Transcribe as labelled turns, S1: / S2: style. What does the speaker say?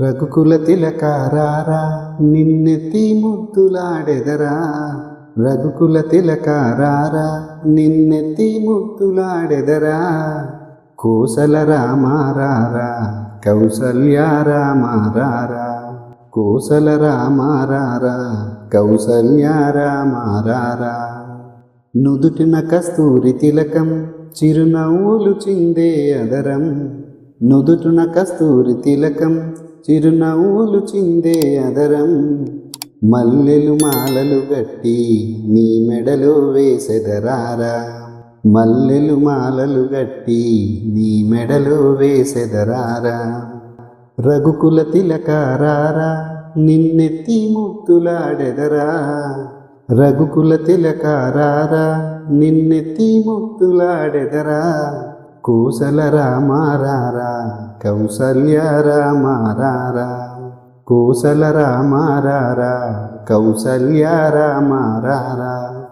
S1: రఘుకుల తిలకారారా నిన్నెత్తి ముద్దులాడెదరా. రఘుకుల తిలకారారా నిన్నెత్తి ముద్దులాడెదరా. కోసల రామారారా కౌసల్య రామారారా. కోసల రామారారా కౌసల్య రామారారా. నుదుటిన కస్తూరి తిలకం చిరునవ్వులు చిందే అదరం. నుదుటున కస్తూరి తిలకం చిరునవ్వులు చిందే అదరం. మల్లెలు మాలలు గట్టి నీ మెడలో వేసెదరారా. మల్లెలు మాలలు గట్టి నీ మెడలో వేసెదరారా. రఘుకుల తిలకారారా నిన్నెత్తి ముద్దులాడెదరా. రఘుకుల తిలకారారా నిన్నెత్తి ముద్దులాడెదరా. కోసల రామారారా కౌసల్య రామారారా. కోసల రామారారా కౌసల్య రామారారా.